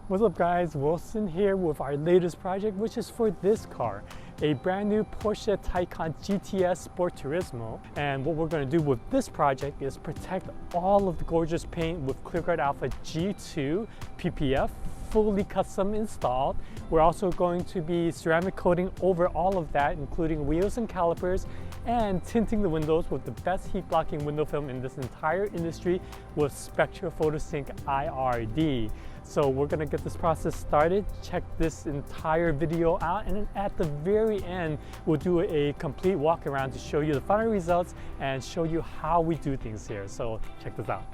What's up guys, Wilson here with our latest project, which is for this car, a brand new Porsche Taycan GTS Sport Turismo. And what we're going to do with this project is protect all of the gorgeous paint with ClearGuard Alpha G2 PPF, fully custom installed. We're also going to be ceramic coating over all of that, including wheels and calipers, and tinting the windows with the best heat blocking window film in this entire industry with Spectra Photosync IRD. So we're gonna get this process started. Check this entire video out, and then at the very end, we'll do a complete walk around to show you the final results and show you how we do things here. So check this out.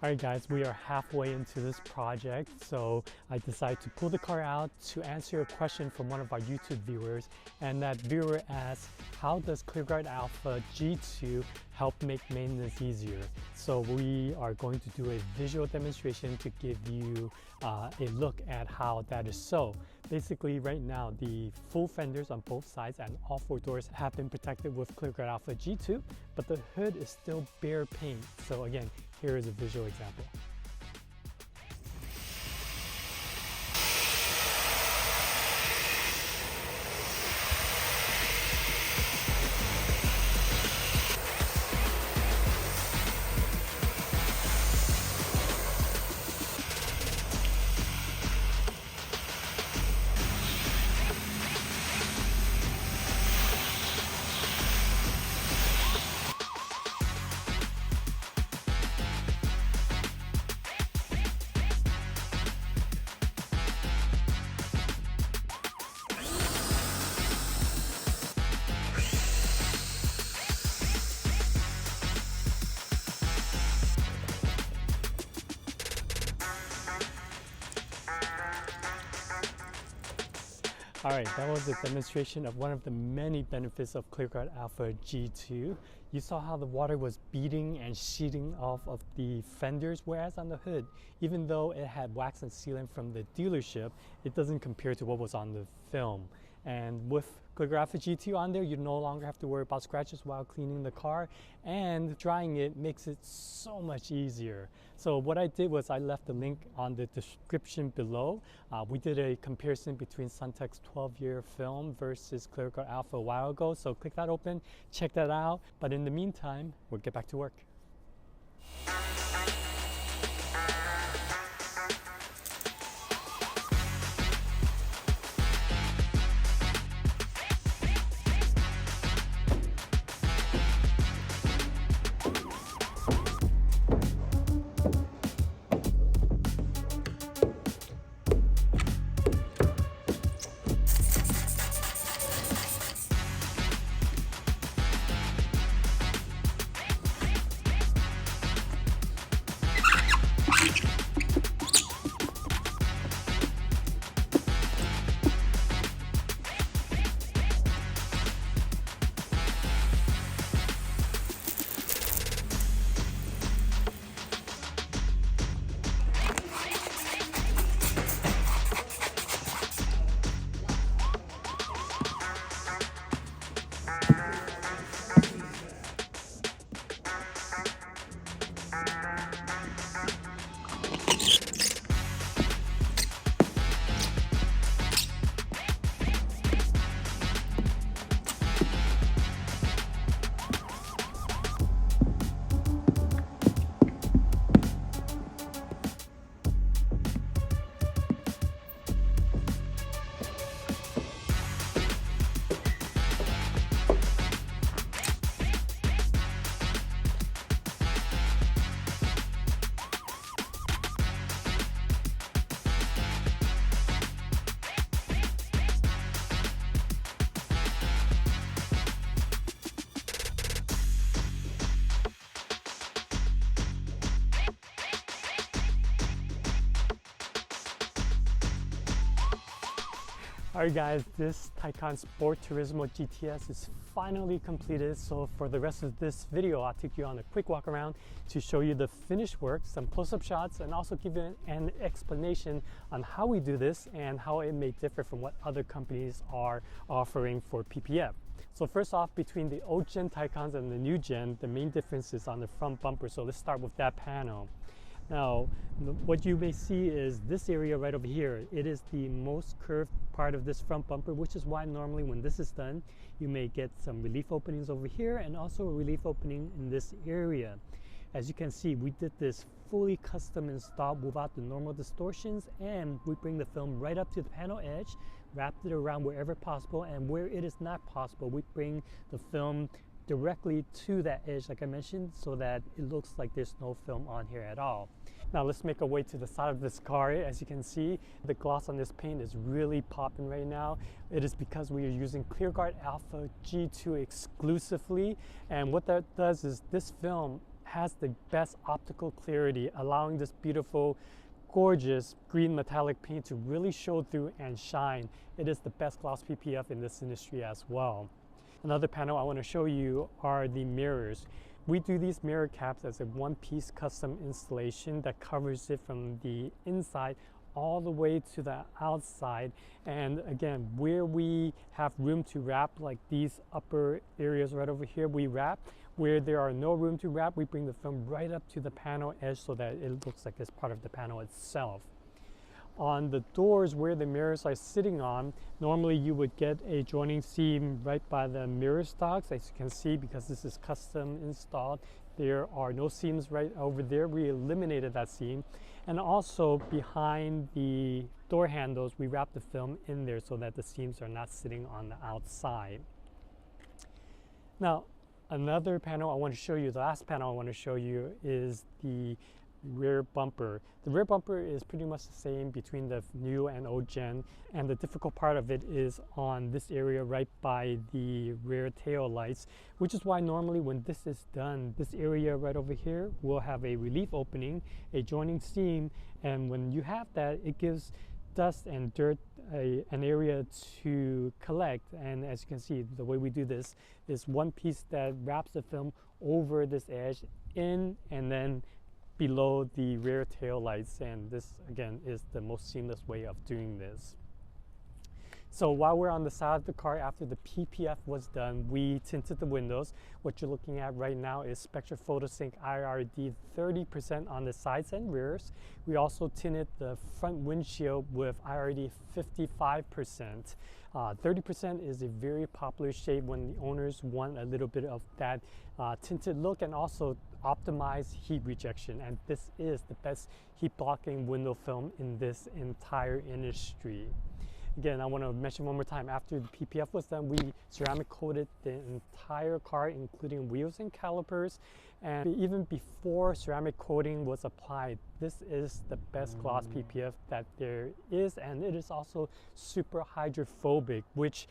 Alright guys, we are halfway into this project, so I decided to pull the car out to answer a question from one of our YouTube viewers, and that viewer asked, how does ClearGuard Alpha G2 help make maintenance easier? So we are going to do a visual demonstration to give you a look at how that is so. Basically right now the full fenders on both sides and all four doors have been protected with ClearGuard Alpha G2, but the hood is still bare paint. So again, here is a visual example. Alright, that was a demonstration of one of the many benefits of ClearGuard Alpha G2. You saw how the water was beading and sheeting off of the fenders, whereas on the hood, even though it had wax and sealant from the dealership, it doesn't compare to what was on the film. And with ClearGuard Alpha G2 on there, you no longer have to worry about scratches while cleaning the car, and drying it makes it so much easier. So what I did was I left the link on the description below. We did a comparison between Suntek's 12-year film versus ClearGuard Alpha a while ago, so click that open, check that out. But in the meantime, we'll get back to work. Alright guys, this Taycan Sport Turismo GTS is finally completed. So for the rest of this video, I'll take you on a quick walk around to show you the finished work, some close-up shots, and also give you an explanation on how we do this and how it may differ from what other companies are offering for PPF. So first off, between the old gen Taycans and the new gen, the main difference is on the front bumper. So let's start with that panel. Now, what you may see is this area right over here. It is the most curved part of this front bumper, which is why normally when this is done, you may get some relief openings over here and also a relief opening in this area. As you can see, we did this fully custom installed without the normal distortions, and we bring the film right up to the panel edge, wrapped it around wherever possible, and where it is not possible, we bring the film directly to that edge, like I mentioned, so that it looks like there's no film on here at all. Now let's make our way to the side of this car. As you can see, the gloss on this paint is really popping right now. It is because we are using ClearGuard Alpha G2 exclusively, and what that does is this film has the best optical clarity, allowing this beautiful, gorgeous green metallic paint to really show through and shine. It is the best gloss PPF in this industry as well. Another panel I want to show you are the mirrors. We do these mirror caps as a one-piece custom installation that covers it from the inside all the way to the outside. And again, where we have room to wrap, like these upper areas right over here, we wrap. Where there are no room to wrap, we bring the film right up to the panel edge so that it looks like it's part of the panel itself. On the doors where the mirrors are sitting on, normally you would get a joining seam right by the mirror stocks. As you can see, because this is custom installed, there are no seams right over there. We eliminated that seam. And also behind the door handles, we wrap the film in there so that the seams are not sitting on the outside. Now, another panel I want to show you, the last panel I want to show you, is the rear bumper. The rear bumper is pretty much the same between the new and old gen, and the difficult part of it is on this area right by the rear tail lights, which is why normally when this is done, this area right over here will have a relief opening, a joining seam, and when you have that, it gives dust and dirt an area to collect. And as you can see, the way we do this is one piece that wraps the film over this edge in and then below the rear tail lights, and this again is the most seamless way of doing this. So while we're on the side of the car, after the PPF was done, we tinted the windows. What you're looking at right now is Spectra Photosync IRD 30% on the sides and rears. We also tinted the front windshield with IRD 55%. 30% is a very popular shade when the owners want a little bit of that tinted look and also optimize heat rejection. And this is the best heat blocking window film in this entire industry. Again, I want to mention one more time, after the PPF was done, we ceramic coated the entire car, including wheels and calipers. And even before ceramic coating was applied, this is the best gloss PPF that there is. And it is also super hydrophobic, which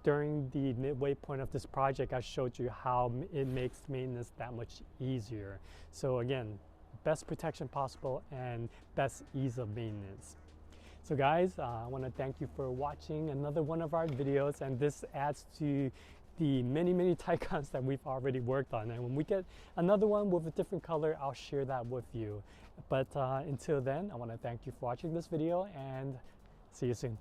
during the midway point of this project, I showed you how it makes maintenance that much easier. So again, best protection possible and best ease of maintenance. So guys, I want to thank you for watching another one of our videos, and this adds to the many Taycans that we've already worked on. And when we get another one with a different color, I'll share that with you. But until then, I want to thank you for watching this video and see you soon.